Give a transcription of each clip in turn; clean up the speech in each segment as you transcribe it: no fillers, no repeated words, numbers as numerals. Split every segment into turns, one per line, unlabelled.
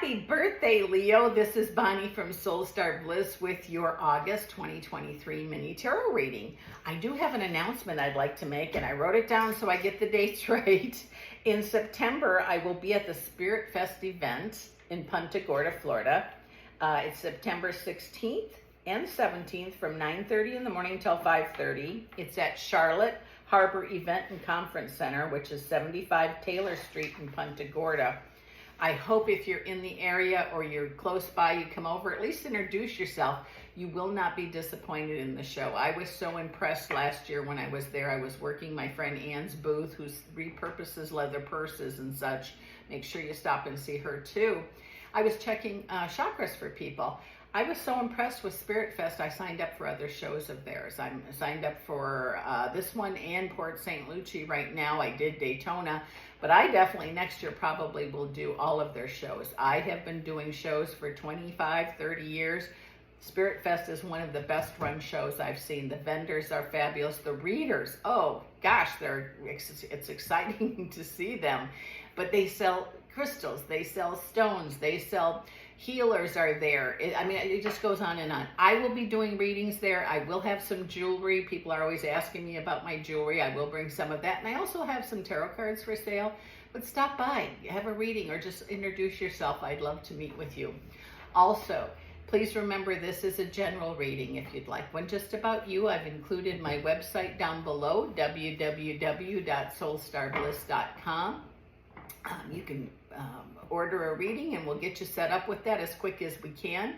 Happy birthday, Leo. This is Bonnie from Soul Star Bliss with your August 2023 mini tarot reading. I do have an announcement I'd like to make, and I wrote it down so I get the dates right. In September, I will be at the Spirit Fest event in Punta, Gorda, Florida. It's September 16th and 17th from 9:30 in the morning till 5:30. It's at Charlotte Harbor Event and Conference Center, which is 75 Taylor Street in Punta Gorda. I hope if you're in the area or you're close by, you come over, at least introduce yourself. You will not be disappointed in the show. I was so impressed last year when I was there. I was working my friend Ann's booth, who repurposes leather purses and such. Make sure you stop and see her too. I was checking chakras for people. I was so impressed with Spirit Fest, I signed up for other shows of theirs. I'm signed up for this one and Port St. Lucie right now. I did Daytona, but I definitely next year probably will do all of their shows. I have been doing shows for 25, 30 years. Spirit Fest is one of the best run shows I've seen. The vendors are fabulous. The readers, oh gosh, it's exciting to see them. But they sell crystals, they sell stones, they sell healers are there. It just goes on and on. I will be doing readings there. I will have some jewelry. People are always asking me about my jewelry. I will bring some of that. And I also have some tarot cards for sale. But stop by, have a reading, or just introduce yourself. I'd love to meet with you. Also, please remember this is a general reading. If you'd like one just about you, I've included my website down below, www.soulstarbliss.com. You can order a reading and we'll get you set up with that as quick as we can.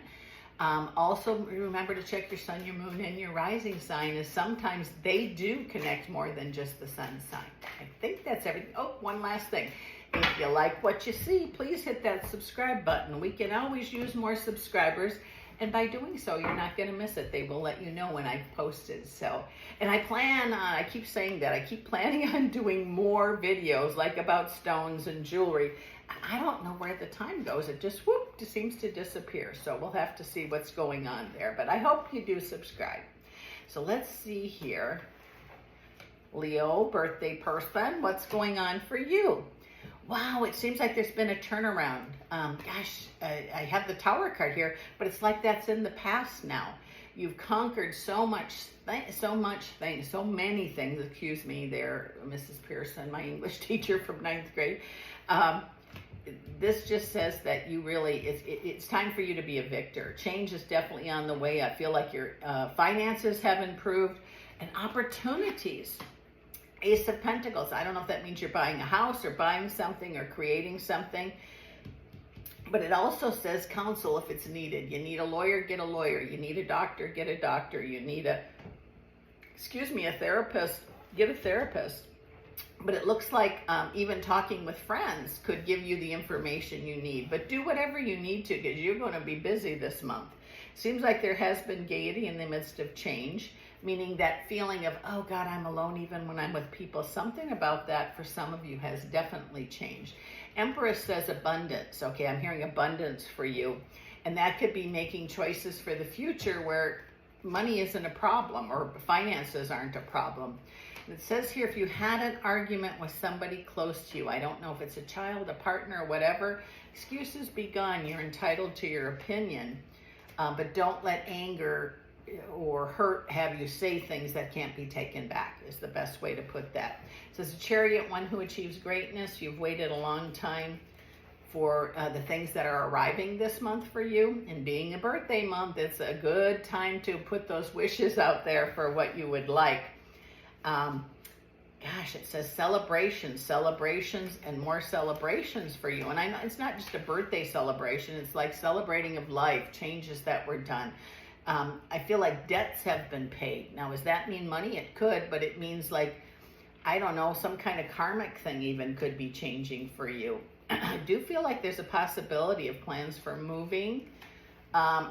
Also, remember to check your sun, your moon, and your rising sign, as sometimes they do connect more than just the sun sign. I think that's everything. Oh, one last thing. If you like what you see, please hit that subscribe button. We can always use more subscribers, and by doing so, you're not going to miss it. They will let you know when I've posted. So, and I keep saying that, I keep planning on doing more videos like about stones and jewelry. I don't know where the time goes. It just seems to disappear. So we'll have to see what's going on there. But I hope you do subscribe. So let's see here. Leo, birthday person, what's going on for you? Wow, it seems like there's been a turnaround. I have the Tower card here, but it's like that's in the past now. You've conquered so many things, excuse me there, Mrs. Pearson, my English teacher from 9th grade. This just says that you really, it's time for you to be a victor. Change is definitely on the way. I feel like your finances have improved, and opportunities. Ace of Pentacles. I don't know if that means you're buying a house or buying something or creating something, but it also says counsel if it's needed. You need a lawyer, get a lawyer. You need a doctor, get a doctor. You need a therapist, get a therapist. But it looks like even talking with friends could give you the information you need. But do whatever you need to, because you're going to be busy this month. Seems like there has been gaiety in the midst of change, meaning that feeling of, oh God, I'm alone even when I'm with people. Something about that for some of you has definitely changed. Empress says abundance. Okay, I'm hearing abundance for you. And that could be making choices for the future where money isn't a problem or finances aren't a problem. It says here, if you had an argument with somebody close to you, I don't know if it's a child, a partner, whatever, excuses be gone. You're entitled to your opinion, but don't let anger or hurt have you say things that can't be taken back, is the best way to put that. It says, a Chariot, one who achieves greatness. You've waited a long time for the things that are arriving this month for you. And being a birthday month, it's a good time to put those wishes out there for what you would like. It says celebrations, and more celebrations for you. And I know it's not just a birthday celebration. It's like celebrating of life, changes that were done. I feel like debts have been paid. Now, does that mean money? It could, but it means like, I don't know, some kind of karmic thing even could be changing for you. I do feel like there's a possibility of plans for moving,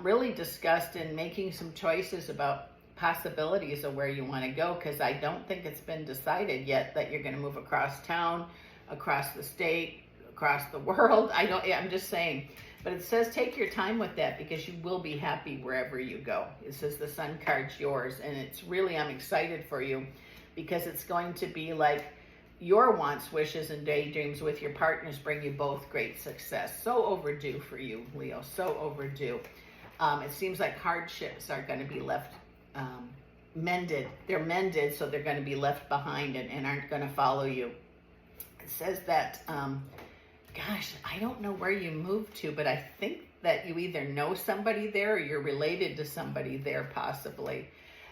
really discussed and making some choices about possibilities of where you want to go, because I don't think it's been decided yet that you're going to move across town, across the state, across the world. I'm just saying. But it says take your time with that, because you will be happy wherever you go. It says the Sun card's yours, and it's really, I'm excited for you, because it's going to be like your wants, wishes, and daydreams with your partners bring you both great success. So overdue for you, Leo, so overdue. It seems like hardships are going to be left mended. They're mended, so they're going to be left behind and aren't going to follow you. It says that, gosh, I don't know where you moved to, but I think that you either know somebody there or you're related to somebody there possibly.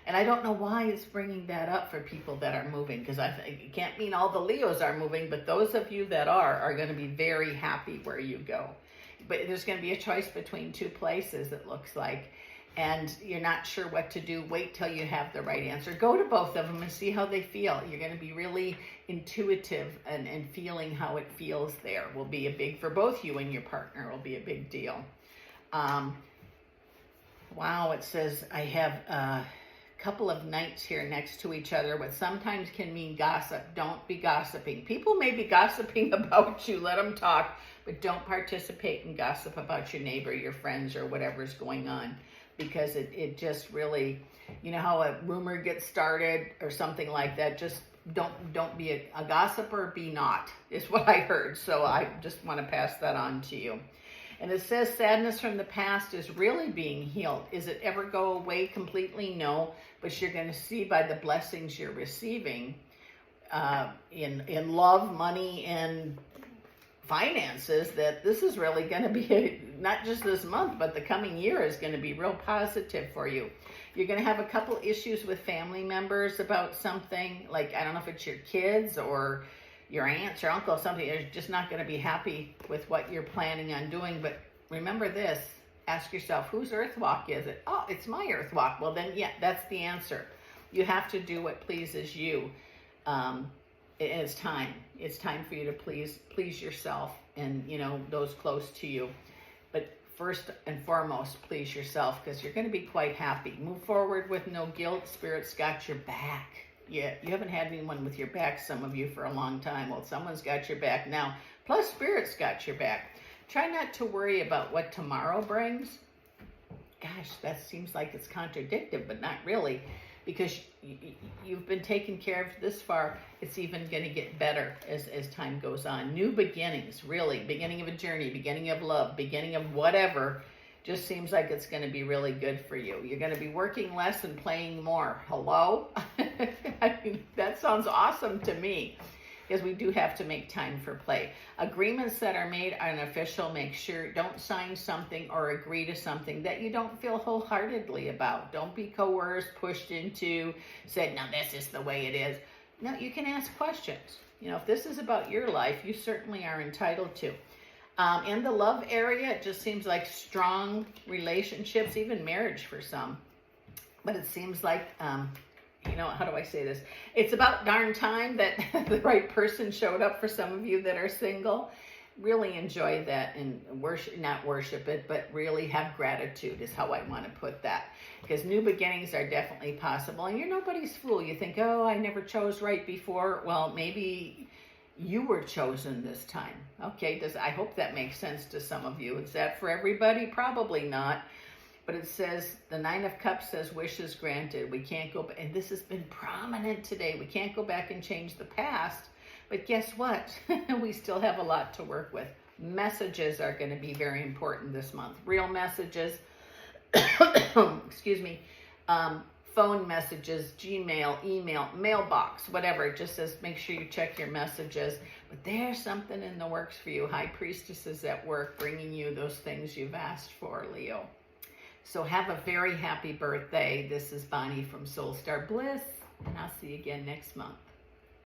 And I don't know why it's bringing that up for people that are moving, because it can't mean all the Leos are moving, but those of you that are going to be very happy where you go. But there's going to be a choice between two places, it looks like, and you're not sure what to do. Wait till you have the right answer. Go to both of them and see how they feel. You're going to be really intuitive and feeling how it feels there will be a big, for both you and your partner, will be a big deal. Wow, it says I have couple of nights here next to each other, what sometimes can mean gossip. Don't be gossiping. People may be gossiping about you. Let them talk, but don't participate in gossip about your neighbor, your friends, or whatever's going on, because it just really, you know how a rumor gets started or something like that. Just don't be a gossiper. Be not, is what I heard. So I just want to pass that on to you. And it says sadness from the past is really being healed. Is it ever go away completely? No, but you're going to see by the blessings you're receiving in love, money, and finances that this is really going to be, not just this month, but the coming year is going to be real positive for you. You're going to have a couple issues with family members about something, like, I don't know if it's your kids or your aunts or uncle, something. They're just not going to be happy with what you're planning on doing. But remember this, ask yourself, whose earth walk is it? Oh, it's my earth walk. Well, then, yeah, that's the answer. You have to do what pleases you. It's time. It's time for you to please yourself and, you know, those close to you. But first and foremost, please yourself, because you're going to be quite happy. Move forward with no guilt. Spirit's got your back. Yeah, you haven't had anyone with your back, some of you, for a long time. Well, someone's got your back now. Plus, Spirit's got your back. Try not to worry about what tomorrow brings. Gosh, that seems like it's contradictory, but not really, because you've been taken care of this far. It's even going to get better as time goes on. New beginnings, really. Beginning of a journey, beginning of love, beginning of whatever. Just seems like it's going to be really good for you. You're going to be working less and playing more. Hello? I mean, that sounds awesome to me, because we do have to make time for play. Agreements that are made are unofficial. Make sure, don't sign something or agree to something that you don't feel wholeheartedly about. Don't be coerced, pushed into, said, now this is the way it is. No, you can ask questions. You know, if this is about your life, you certainly are entitled to. In the love area, it just seems like strong relationships, even marriage for some. But it seems like, you know, how do I say this? It's about darn time that the right person showed up for some of you that are single. Really enjoy that and not worship it, but really have gratitude is how I want to put that. Because new beginnings are definitely possible. And you're nobody's fool. You think, oh, I never chose right before. Well, maybe you were chosen this time. Okay, I hope that makes sense to some of you. Is that for everybody? Probably not. But it says, the Nine of Cups says, wishes granted. We can't go back, and this has been prominent today. We can't go back and change the past. But guess what? We still have a lot to work with. Messages are going to be very important this month. Real messages, excuse me, phone messages, Gmail, email, mailbox, whatever. It just says make sure you check your messages. But there's something in the works for you. High Priestesses at work bringing you those things you've asked for, Leo. So have a very happy birthday. This is Bonnie from Soul Star Bliss, and I'll see you again next month.